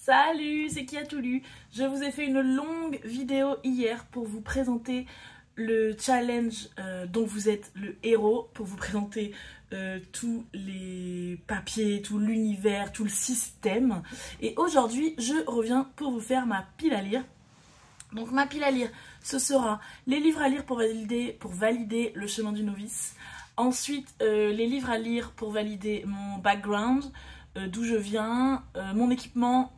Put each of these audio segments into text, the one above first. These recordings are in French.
Salut, c'est qui a tout lu. Je vous ai fait une longue vidéo hier pour vous présenter le challenge dont vous êtes le héros, pour vous présenter tous les papiers, tout l'univers, tout le système. Et aujourd'hui, je reviens pour vous faire ma pile à lire. Donc ma pile à lire, ce sera les livres à lire pour valider le chemin du novice. Ensuite, les livres à lire pour valider mon background, d'où je viens, mon équipement,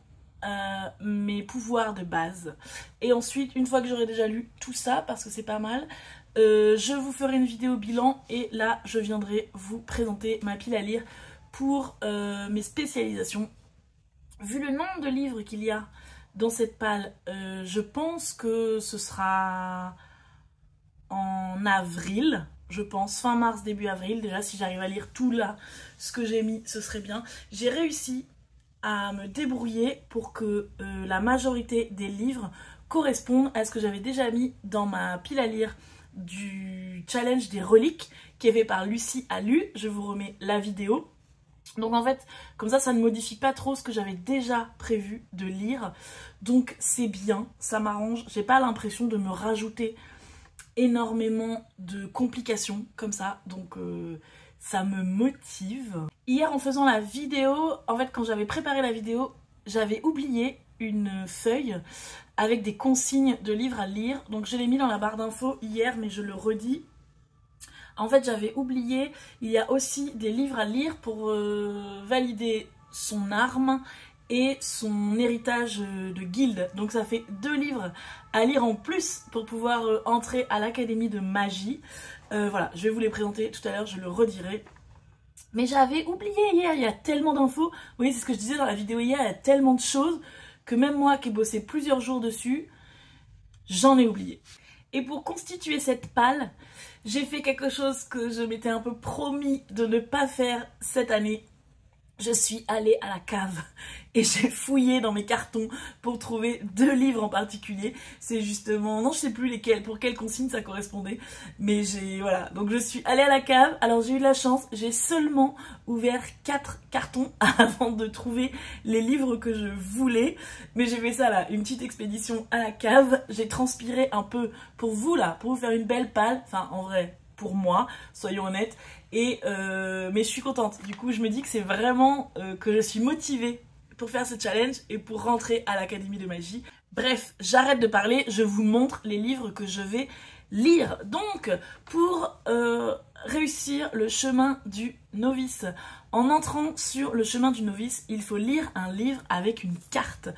mes pouvoirs de base. Et ensuite, une fois que j'aurai déjà lu tout ça, parce que c'est pas mal, je vous ferai une vidéo bilan et là, je viendrai vous présenter ma pile à lire pour mes spécialisations. Vu le nombre de livres qu'il y a dans cette pile, je pense que ce sera en avril. Je pense fin mars, début avril. Déjà, si j'arrive à lire tout là, ce que j'ai mis, ce serait bien. J'ai réussi à me débrouiller pour que la majorité des livres correspondent à ce que j'avais déjà mis dans ma pile à lire du challenge des reliques qui est fait par Lucie a lu. Je vous remets la vidéo. Donc en fait, comme ça ne modifie pas trop ce que j'avais déjà prévu de lire. Donc c'est bien, ça m'arrange. J'ai pas l'impression de me rajouter énormément de complications comme ça, donc ça me motive. Hier en faisant la vidéo, en fait quand j'avais préparé la vidéo, j'avais oublié une feuille avec des consignes de livres à lire, donc je l'ai mis dans la barre d'infos hier, mais je le redis. En fait j'avais oublié, il y a aussi des livres à lire pour valider son arme et son héritage de guilde. Donc ça fait 2 livres à lire en plus pour pouvoir entrer à l'académie de magie. Voilà, je vais vous les présenter tout à l'heure, je le redirai. Mais j'avais oublié hier, il y a tellement d'infos. Vous voyez, c'est ce que je disais dans la vidéo hier, il y a tellement de choses que même moi qui ai bossé plusieurs jours dessus, j'en ai oublié. Et pour constituer cette pile, j'ai fait quelque chose que je m'étais un peu promis de ne pas faire cette année. Je suis allée à la cave et j'ai fouillé dans mes cartons pour trouver 2 livres en particulier. C'est justement, non je sais plus lesquels, pour quelle consigne ça correspondait, mais voilà, donc je suis allée à la cave. Alors j'ai eu de la chance, j'ai seulement ouvert 4 cartons avant de trouver les livres que je voulais, mais j'ai fait ça là, une petite expédition à la cave. J'ai transpiré un peu pour vous là, pour vous faire une belle pile, enfin en vrai pour moi, soyons honnêtes. Mais je suis contente, du coup je me dis que c'est vraiment que je suis motivée pour faire ce challenge et pour rentrer à l'académie de magie. Bref, j'arrête de parler, je vous montre les livres que je vais lire. Donc, pour réussir le chemin du novice, en entrant sur le chemin du novice, il faut lire un livre avec une carte.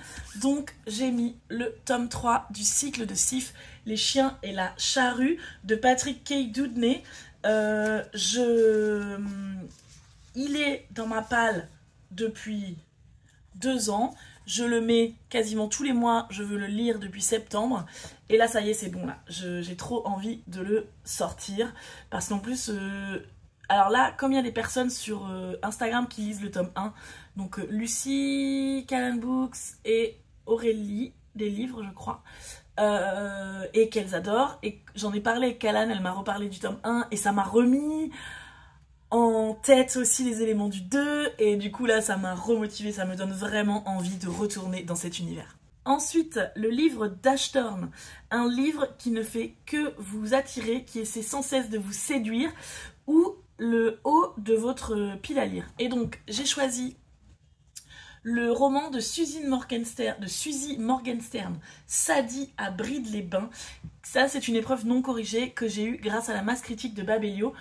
Donc, j'ai mis le tome 3 du cycle de Sif, Les chiens et la charrue, de Patrick K. Doudney. Il est dans ma pile depuis 2 ans. Je le mets quasiment tous les mois. Je veux le lire depuis septembre. Et là, ça y est, c'est bon. Là, j'ai trop envie de le sortir. Parce qu'en plus, alors là, comme il y a des personnes sur Instagram qui lisent le tome 1, donc Lucie, Callan Books et Aurélie, des livres, je crois. Et qu'elles adorent, et j'en ai parlé avec Callan, elle m'a reparlé du tome 1 et ça m'a remis en tête aussi les éléments du 2 et du coup là ça m'a remotivé, ça me donne vraiment envie de retourner dans cet univers. Ensuite, le livre d'Ashtorn, un livre qui ne fait que vous attirer, qui essaie sans cesse de vous séduire, ou le haut de votre pile à lire. Et donc j'ai choisi le roman de Suzy Morgenstern, Sadie à Bride-les-Bains. Ça, c'est une épreuve non corrigée que j'ai eue grâce à la masse critique de Babelio.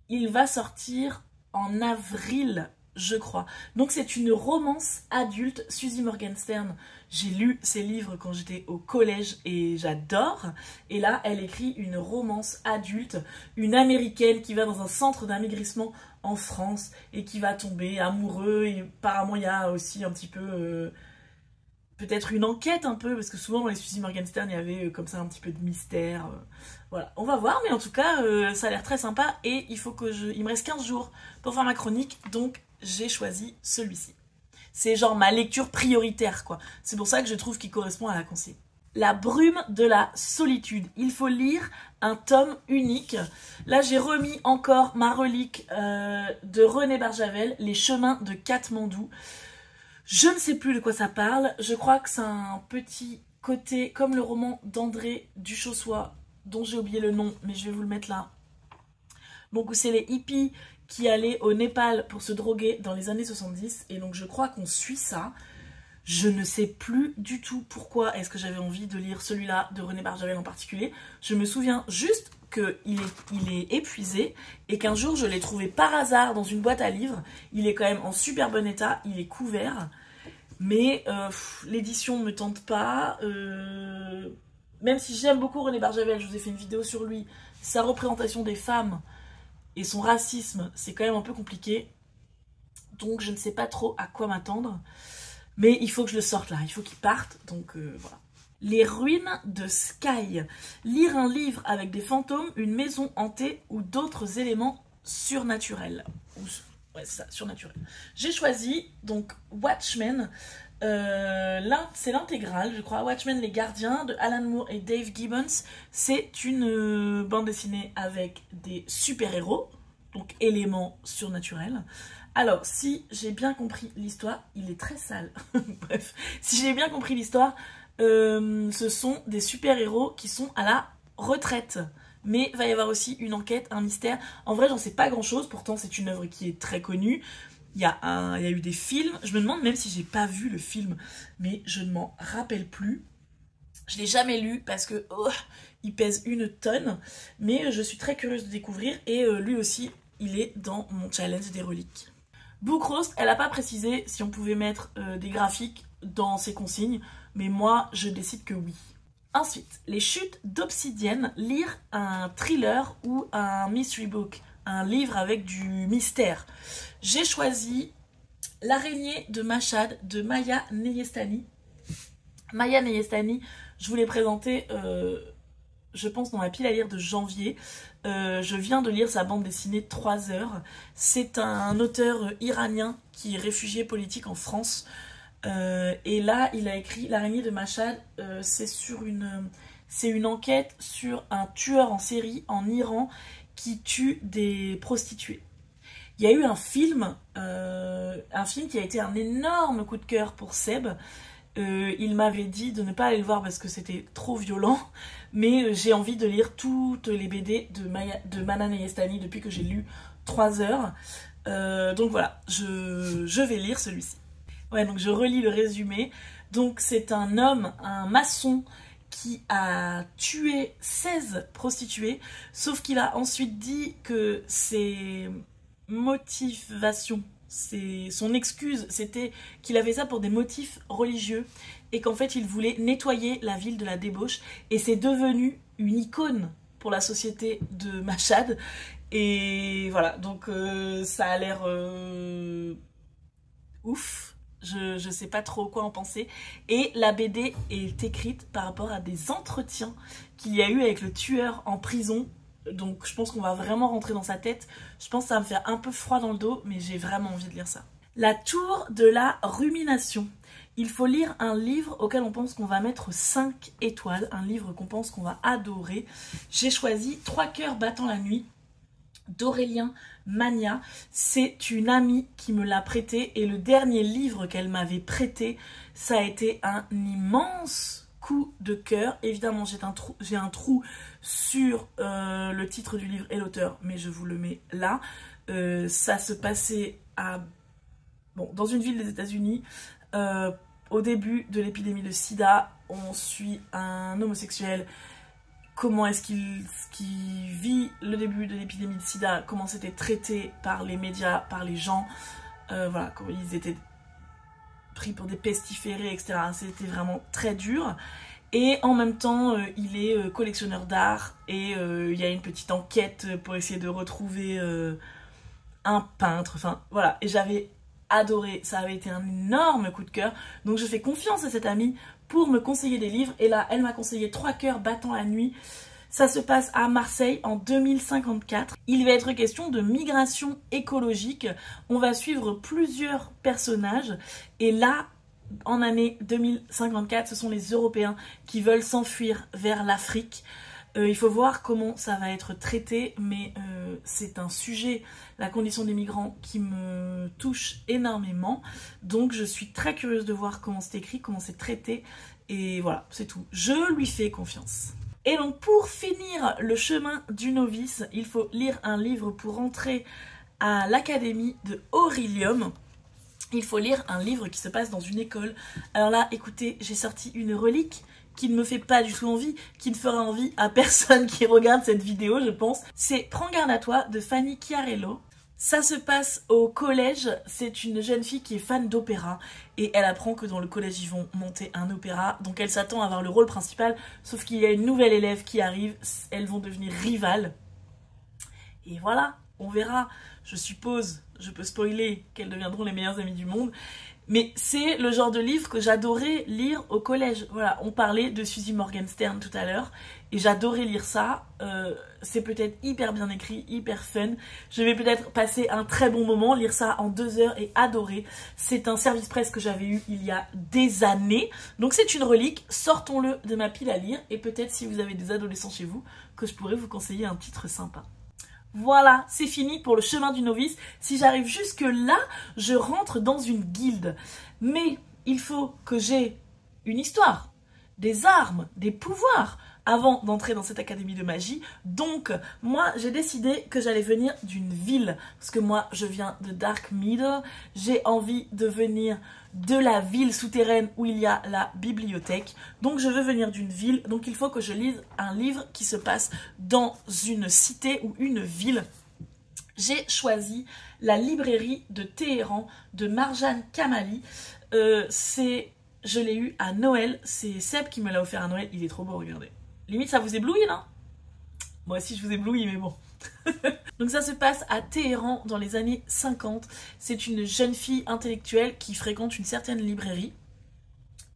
Il va sortir en avril, je crois. Donc c'est une romance adulte. Suzy Morgenstern, j'ai lu ses livres quand j'étais au collège et j'adore. Et là, elle écrit une romance adulte, une américaine qui va dans un centre d'amaigrissement en France et qui va tomber amoureux. Et apparemment, il y a aussi un petit peu... peut-être une enquête un peu, parce que souvent dans les Suzy Morgenstern, il y avait comme ça un petit peu de mystère. Voilà, on va voir, mais en tout cas, ça a l'air très sympa. Et il faut que il me reste 15 jours pour faire ma chronique, donc j'ai choisi celui-ci. C'est genre ma lecture prioritaire, quoi. C'est pour ça que je trouve qu'il correspond à la consigne. La brume de la solitude. Il faut lire un tome unique. Là, j'ai remis encore ma relique de René Barjavel, Les chemins de Katmandou. Je ne sais plus de quoi ça parle. Je crois que c'est un petit côté comme le roman d'André Duchossois, dont j'ai oublié le nom, mais je vais vous le mettre là. Donc c'est les hippies qui allaient au Népal pour se droguer dans les années 70. Et donc je crois qu'on suit ça. Je ne sais plus du tout pourquoi est-ce que j'avais envie de lire celui-là de René Barjavel en particulier. Je me souviens juste qu'il est épuisé et qu'un jour je l'ai trouvé par hasard dans une boîte à livres. Il est quand même en super bon état, il est couvert. Mais l'édition ne me tente pas. Même si j'aime beaucoup René Barjavel, je vous ai fait une vidéo sur lui. Sa représentation des femmes et son racisme, c'est quand même un peu compliqué. Donc je ne sais pas trop à quoi m'attendre. Mais il faut que je le sorte là, il faut qu'il parte, donc voilà. Les ruines de Skye. Lire un livre avec des fantômes, une maison hantée ou d'autres éléments surnaturels. Ouais, c'est ça, surnaturel. J'ai choisi, donc, Watchmen. C'est l'intégrale, je crois. Watchmen, les gardiens, de Alan Moore et Dave Gibbons. C'est une bande dessinée avec des super-héros, donc éléments surnaturels. Alors, si j'ai bien compris l'histoire, il est très sale. Bref, si j'ai bien compris l'histoire, ce sont des super-héros qui sont à la retraite. Mais il va y avoir aussi une enquête, un mystère. En vrai, j'en sais pas grand-chose. Pourtant, c'est une œuvre qui est très connue. Il y a eu des films. Je me demande même si j'ai pas vu le film, mais je ne m'en rappelle plus. Je l'ai jamais lu parce que il pèse 1 tonne. Mais je suis très curieuse de découvrir. Et lui aussi, il est dans mon challenge des reliques. Book Roast, elle n'a pas précisé si on pouvait mettre des graphiques dans ses consignes, mais moi, je décide que oui. Ensuite, les chutes d'Obsidienne, lire un thriller ou un mystery book, un livre avec du mystère. J'ai choisi L'araignée de Mashhad de Maya Neyestani. Maya Neyestani, je vous l'ai présentée, je pense, dans la pile à lire de janvier. Je viens de lire sa bande dessinée 3 heures. C'est un auteur iranien qui est réfugié politique en France. Et là, il a écrit L'araignée de Mashhad. C'est une enquête sur un tueur en série en Iran qui tue des prostituées. Il y a eu un film qui a été un énorme coup de cœur pour Seb. Il m'avait dit de ne pas aller le voir parce que c'était trop violent, mais j'ai envie de lire toutes les BD de Mana Neyestani depuis que j'ai lu 3 heures. Donc voilà, je vais lire celui-ci. Ouais, donc je relis le résumé. Donc c'est un homme, un maçon, qui a tué 16 prostituées, sauf qu'il a ensuite dit que ses motivations, son excuse, c'était qu'il avait ça pour des motifs religieux et qu'en fait il voulait nettoyer la ville de la débauche et c'est devenu une icône pour la société de Mashhad. Et voilà, donc ça a l'air ouf. Je sais pas trop quoi en penser. Et la BD est écrite par rapport à des entretiens qu'il y a eu avec le tueur en prison. Donc je pense qu'on va vraiment rentrer dans sa tête. Je pense que ça va me faire un peu froid dans le dos, mais j'ai vraiment envie de lire ça. La tour de la rumination. Il faut lire un livre auquel on pense qu'on va mettre 5 étoiles. Un livre qu'on pense qu'on va adorer. J'ai choisi 3 cœurs battant la nuit d'Aurélien Mania. C'est une amie qui me l'a prêté et le dernier livre qu'elle m'avait prêté, ça a été un immense coup de cœur. Évidemment, j'ai un trou sur le titre du livre et l'auteur, mais je vous le mets là. Ça se passait dans une ville des États-Unis. Au début de l'épidémie de sida, on suit un homosexuel. Comment est-ce qu'il vit le début de l'épidémie de sida, comment c'était traité par les médias, par les gens, voilà, comment ils étaient pris pour des pestiférés, etc. C'était vraiment très dur. Et en même temps, il est collectionneur d'art et il y a une petite enquête pour essayer de retrouver un peintre. Enfin, voilà. Et j'avais adoré. Ça avait été un énorme coup de cœur. Donc je fais confiance à cette amie pour me conseiller des livres. Et là, elle m'a conseillé 3 cœurs battant la nuit. Ça se passe à Marseille en 2054. Il va être question de migration écologique. On va suivre plusieurs personnages. Et là, en année 2054, ce sont les Européens qui veulent s'enfuir vers l'Afrique. Il faut voir comment ça va être traité, mais c'est un sujet, la condition des migrants, qui me touche énormément. Donc je suis très curieuse de voir comment c'est écrit, comment c'est traité. Et voilà, c'est tout. Je lui fais confiance. Et donc pour finir le chemin du novice, il faut lire un livre pour entrer à l'académie de Aurelium. Il faut lire un livre qui se passe dans une école. Alors là, écoutez, j'ai sorti une relique qui ne me fait pas du tout envie, qui ne fera envie à personne qui regarde cette vidéo, je pense. C'est Prends garde à toi de Fanny Chiarello. Ça se passe au collège, c'est une jeune fille qui est fan d'opéra et elle apprend que dans le collège ils vont monter un opéra, donc elle s'attend à avoir le rôle principal, sauf qu'il y a une nouvelle élève qui arrive, elles vont devenir rivales. Et voilà, on verra, je suppose, je peux spoiler qu'elles deviendront les meilleures amies du monde. Mais c'est le genre de livre que j'adorais lire au collège. Voilà, on parlait de Suzy Morgenstern tout à l'heure et j'adorais lire ça. C'est peut-être hyper bien écrit, hyper fun. Je vais peut-être passer un très bon moment, lire ça en 2 heures et adorer. C'est un service presse que j'avais eu il y a des années. Donc c'est une relique, sortons-le de ma pile à lire et peut-être si vous avez des adolescents chez vous, que je pourrais vous conseiller un titre sympa. Voilà, c'est fini pour le chemin du novice. Si j'arrive jusque là, je rentre dans une guilde. Mais il faut que j'ai une histoire, des armes, des pouvoirs avant d'entrer dans cette académie de magie. Donc, moi, j'ai décidé que j'allais venir d'une ville. Parce que moi, je viens de Dark Meadow. J'ai envie de venir de la ville souterraine où il y a la bibliothèque. Donc, je veux venir d'une ville. Donc, il faut que je lise un livre qui se passe dans une cité ou une ville. J'ai choisi la librairie de Téhéran de Marjane Kamali. Je l'ai eu à Noël. C'est Seb qui me l'a offert à Noël. Il est trop beau, regardez. Limite, ça vous éblouit, non? Moi aussi, je vous éblouis, mais bon. Donc ça se passe à Téhéran dans les années 50. C'est une jeune fille intellectuelle qui fréquente une certaine librairie.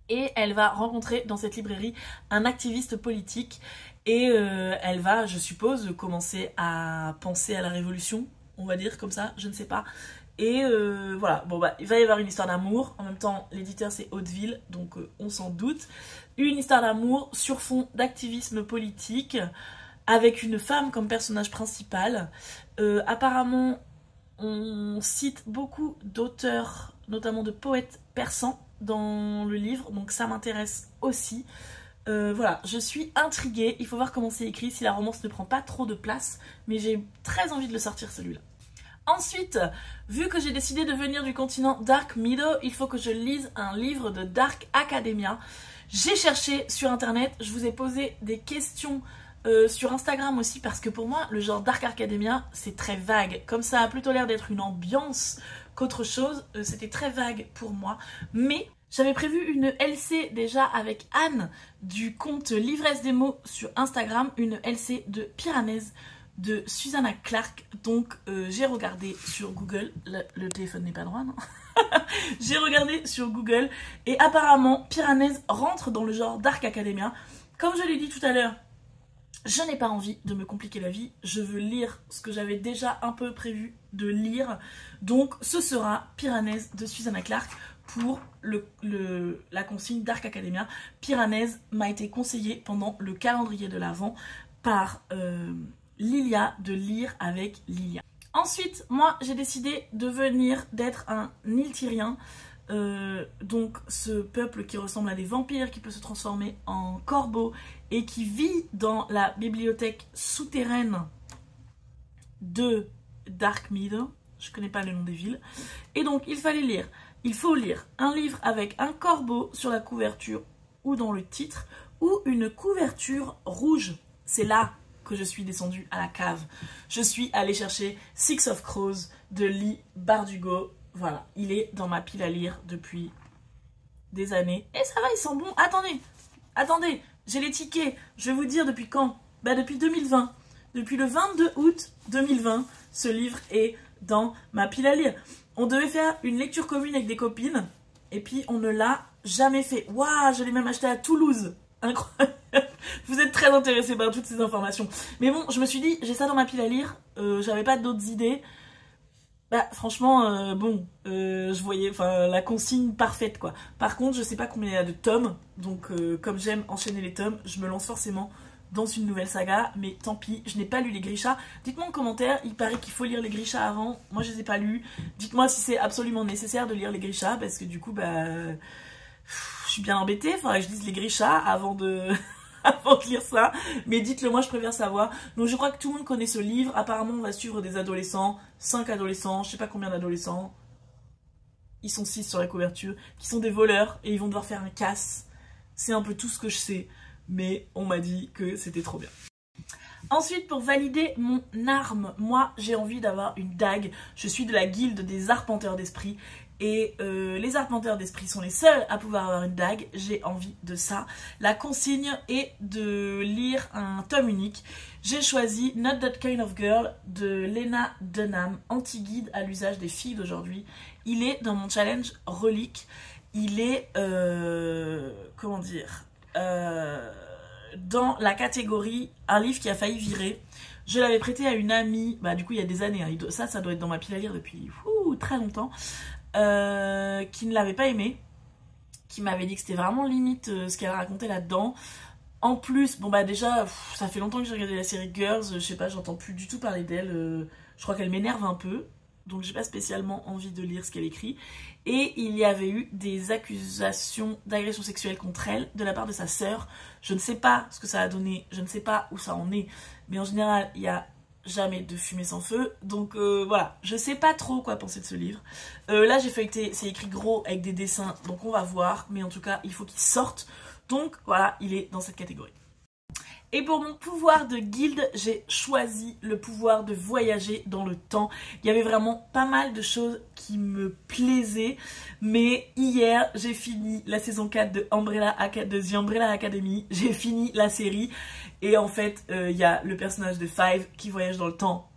Et elle va rencontrer dans cette librairie un activiste politique. Et elle va, je suppose, commencer à penser à la révolution, on va dire comme ça, je ne sais pas. Et voilà, bon bah il va y avoir une histoire d'amour. En même temps, l'éditeur c'est Hauteville, donc on s'en doute. Une histoire d'amour sur fond d'activisme politique, avec une femme comme personnage principal. Apparemment, on cite beaucoup d'auteurs, notamment de poètes persans dans le livre, donc ça m'intéresse aussi. Voilà, je suis intriguée, il faut voir comment c'est écrit, si la romance ne prend pas trop de place, mais j'ai très envie de le sortir celui-là. Ensuite, vu que j'ai décidé de venir du continent Dark Meadow, il faut que je lise un livre de Dark Academia. J'ai cherché sur internet, je vous ai posé des questions sur Instagram aussi, parce que pour moi, le genre Dark Academia, c'est très vague. Comme ça a plutôt l'air d'être une ambiance qu'autre chose, c'était très vague pour moi. Mais j'avais prévu une LC déjà avec Anne du compte L'ivresse des mots sur Instagram, une LC de Piranèse de Susanna Clark. Donc j'ai regardé sur Google, le téléphone n'est pas droit, non? J'ai regardé sur Google et apparemment Piranèse rentre dans le genre Dark Academia. Comme je l'ai dit tout à l'heure, je n'ai pas envie de me compliquer la vie, je veux lire ce que j'avais déjà un peu prévu de lire. Donc ce sera Piranèse de Susanna Clark pour la consigne Dark Academia. Piranèse m'a été conseillé pendant le calendrier de l'Avent par Lilia de lire avec Lilia. Ensuite, moi j'ai décidé de venir d'être un Iltyrien. Donc ce peuple qui ressemble à des vampires, qui peut se transformer en corbeau et qui vit dans la bibliothèque souterraine de Dark Meadow. Je connais pas le nom des villes. Et donc il faut lire un livre avec un corbeau sur la couverture ou dans le titre, ou une couverture rouge. C'est là que je suis descendue à la cave. Je suis allée chercher Six of Crows de Leigh Bardugo. Voilà, il est dans ma pile à lire depuis des années. Et ça va, il sent bon. Attendez, j'ai les tickets. Je vais vous dire depuis quand. Bah depuis 2020. Depuis le 22 août 2020, ce livre est dans ma pile à lire. On devait faire une lecture commune avec des copines. Et puis on ne l'a jamais fait. Waouh, je l'ai même acheté à Toulouse. Incroyable. Vous êtes très intéressés par toutes ces informations. Mais bon, je me suis dit, j'ai ça dans ma pile à lire. J'avais pas d'autres idées. Bah franchement, je voyais la consigne parfaite quoi. Par contre, je sais pas combien il y a de tomes. Donc comme j'aime enchaîner les tomes, je me lance forcément dans une nouvelle saga, mais tant pis, je n'ai pas lu les Grisha. Dites-moi en commentaire, il paraît qu'il faut lire les Grisha avant, moi je les ai pas lus. Dites-moi si c'est absolument nécessaire de lire les Grisha, parce que du coup, bah, je suis bien embêtée, il faudrait que je lise les Grisha avant de... avant de lire ça, mais dites-le moi, je préfère savoir. Donc je crois que tout le monde connaît ce livre, apparemment on va suivre des adolescents, 5 adolescents, je sais pas combien d'adolescents, ils sont 6 sur la couverture, qui sont des voleurs et ils vont devoir faire un casse. C'est un peu tout ce que je sais, mais on m'a dit que c'était trop bien. Ensuite, pour valider mon arme, moi j'ai envie d'avoir une dague. Je suis de la guilde des arpenteurs d'esprit. Et les arpenteurs d'esprit sont les seuls à pouvoir avoir une dague. J'ai envie de ça. La consigne est de lire un tome unique. J'ai choisi Not That Kind of Girl de Lena Dunham, anti-guide à l'usage des filles d'aujourd'hui. Il est dans mon challenge relique. Il est, comment dire, dans la catégorie un livre qui a failli virer. Je l'avais prêté à une amie, bah du coup il y a des années, hein. Ça doit être dans ma pile à lire depuis très longtemps. Qui ne l'avait pas aimé, qui m'avait dit que c'était vraiment limite ce qu'elle racontait là-dedans. En plus, bon bah déjà, ça fait longtemps que j'ai regardé la série Girls, je sais pas, j'entends plus du tout parler d'elle, je crois qu'elle m'énerve un peu, donc j'ai pas spécialement envie de lire ce qu'elle écrit. Et il y avait eu des accusations d'agression sexuelle contre elle de la part de sa sœur. Je ne sais pas ce que ça a donné, je ne sais pas où ça en est, mais en général, il y a jamais de fumée sans feu, donc voilà, je sais pas trop quoi penser de ce livre. Là j'ai feuilleté, c'est écrit gros avec des dessins, donc on va voir, mais en tout cas il faut qu'il sorte, donc voilà, il est dans cette catégorie. Et pour mon pouvoir de guilde, j'ai choisi le pouvoir de voyager dans le temps. Il y avait vraiment pas mal de choses qui me plaisaient, mais hier j'ai fini la saison 4 de The Umbrella Academy, j'ai fini la série, et en fait il y a le personnage de Five qui voyage dans le temps.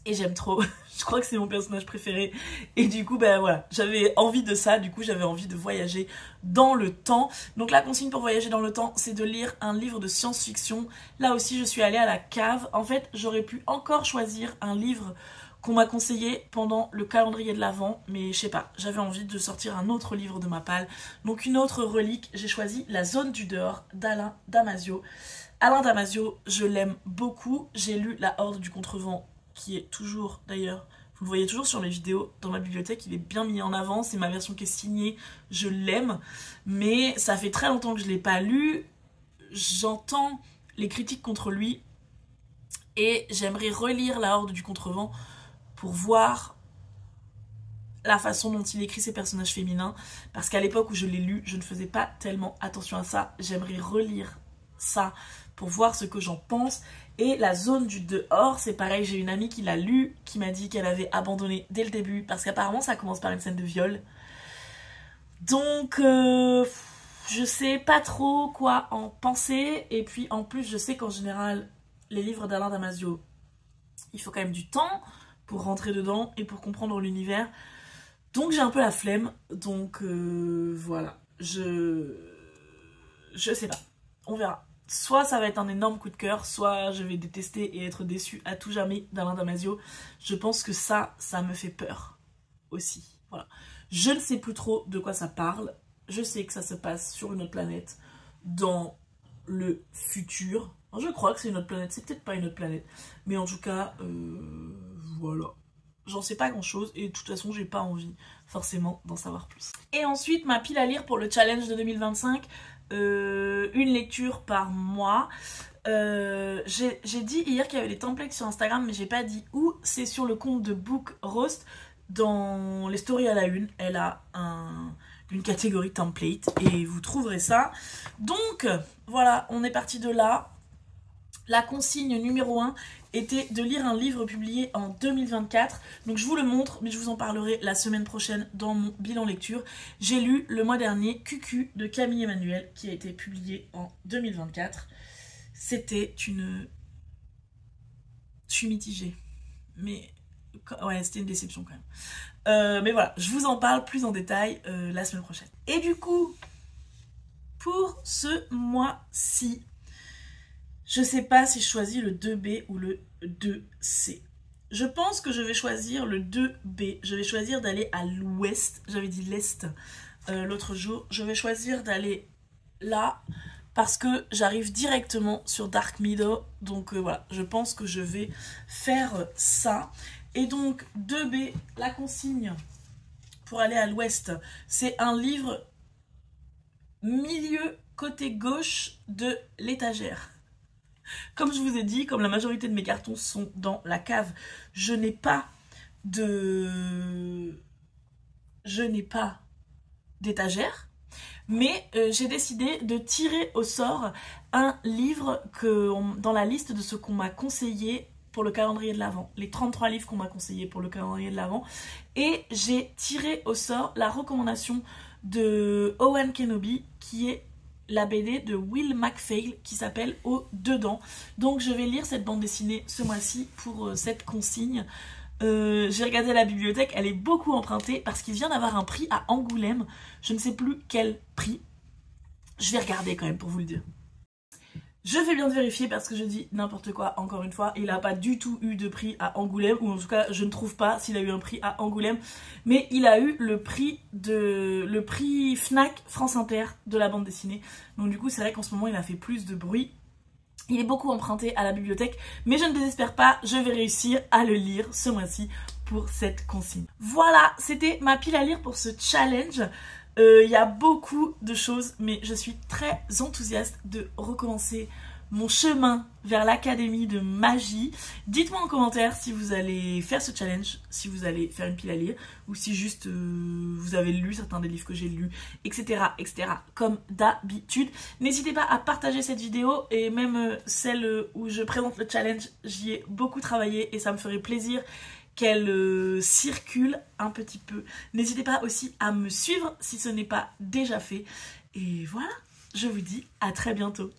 Et j'aime trop, je crois que c'est mon personnage préféré. Et du coup, ben voilà, j'avais envie de ça, du coup j'avais envie de voyager dans le temps. Donc la consigne pour voyager dans le temps, c'est de lire un livre de science-fiction. Là aussi, je suis allée à la cave. En fait, j'aurais pu encore choisir un livre qu'on m'a conseillé pendant le calendrier de l'Avent, mais je sais pas, j'avais envie de sortir un autre livre de ma palle. Donc une autre relique, j'ai choisi La Zone du Dehors d'Alain Damasio. Alain Damasio, je l'aime beaucoup. J'ai lu La Horde du Contrevent, qui est toujours, d'ailleurs, vous le voyez toujours sur les vidéos dans ma bibliothèque, il est bien mis en avant, c'est ma version qui est signée, je l'aime, mais ça fait très longtemps que je ne l'ai pas lu, j'entends les critiques contre lui, et j'aimerais relire La Horde du Contrevent pour voir la façon dont il écrit ses personnages féminins, parce qu'à l'époque où je l'ai lu, je ne faisais pas tellement attention à ça, j'aimerais relire ça pour voir ce que j'en pense. Et La Zone du Dehors, c'est pareil, j'ai une amie qui l'a lu, qui m'a dit qu'elle avait abandonné dès le début, parce qu'apparemment ça commence par une scène de viol. Donc, je sais pas trop quoi en penser, et puis en plus je sais qu'en général, les livres d'Alain Damasio, il faut quand même du temps pour rentrer dedans et pour comprendre l'univers. Donc j'ai un peu la flemme, donc voilà, je sais pas, on verra. Soit ça va être un énorme coup de cœur, soit je vais détester et être déçue à tout jamais d'Alain Damasio. Je pense que ça me fait peur aussi. Voilà. Je ne sais plus trop de quoi ça parle. Je sais que ça se passe sur une autre planète, dans le futur. Alors, je crois que c'est une autre planète, c'est peut-être pas une autre planète. Mais en tout cas, voilà. J'en sais pas grand chose et de toute façon j'ai pas envie forcément d'en savoir plus. Et ensuite ma pile à lire pour le challenge de 2025, une lecture par mois. J'ai dit hier qu'il y avait des templates sur Instagram, mais j'ai pas dit où. C'est sur le compte de Book Roast, dans les stories à la une. Elle a une catégorie template et vous trouverez ça. Donc voilà, on est parti de là. La consigne numéro 1 était de lire un livre publié en 2024. Donc je vous le montre, mais je vous en parlerai la semaine prochaine dans mon bilan lecture. J'ai lu le mois dernier Cucu de Camille Emmanuel, qui a été publié en 2024. C'était une... Je suis mitigée. Mais ouais, c'était une déception quand même. Mais voilà, je vous en parle plus en détail la semaine prochaine. Et du coup, pour ce mois-ci, je sais pas si je choisis le 2B ou le 2C. Je pense que je vais choisir le 2B. Je vais choisir d'aller à l'ouest. J'avais dit l'est l'autre jour. Je vais choisir d'aller là parce que j'arrive directement sur Dark Meadow. Donc voilà, je pense que je vais faire ça. Et donc 2B, la consigne pour aller à l'ouest, c'est un livre milieu côté gauche de l'étagère. Comme je vous ai dit, comme la majorité de mes cartons sont dans la cave, je n'ai pas d'étagère, mais j'ai décidé de tirer au sort un livre dans la liste de ce qu'on m'a conseillé pour le calendrier de l'Avent, les 33 livres qu'on m'a conseillé pour le calendrier de l'Avent, et j'ai tiré au sort la recommandation de Owen Kenobi, qui est la BD de Will MacPhail qui s'appelle Au Dedans. Donc je vais lire cette bande dessinée ce mois-ci pour cette consigne. J'ai regardé à la bibliothèque, elle est beaucoup empruntée parce qu'il vient d'avoir un prix à Angoulême. Je ne sais plus quel prix. Je vais regarder quand même pour vous le dire. Je fais bien de vérifier parce que je dis n'importe quoi encore une fois. Il n'a pas du tout eu de prix à Angoulême, ou en tout cas je ne trouve pas s'il a eu un prix à Angoulême. Mais il a eu le prix Fnac France Inter de la bande dessinée. Donc du coup c'est vrai qu'en ce moment il a fait plus de bruit. Il est beaucoup emprunté à la bibliothèque, mais je ne désespère pas, je vais réussir à le lire ce mois-ci pour cette consigne. Voilà, c'était ma pile à lire pour ce challenge. Il y a beaucoup de choses, mais je suis très enthousiaste de recommencer mon chemin vers l'académie de magie. Dites-moi en commentaire si vous allez faire ce challenge, si vous allez faire une pile à lire, ou si juste vous avez lu certains des livres que j'ai lus, etc. etc. comme d'habitude. N'hésitez pas à partager cette vidéo, et même celle où je présente le challenge, j'y ai beaucoup travaillé et ça me ferait plaisir qu'elle circule un petit peu. N'hésitez pas aussi à me suivre si ce n'est pas déjà fait. Et voilà, je vous dis à très bientôt.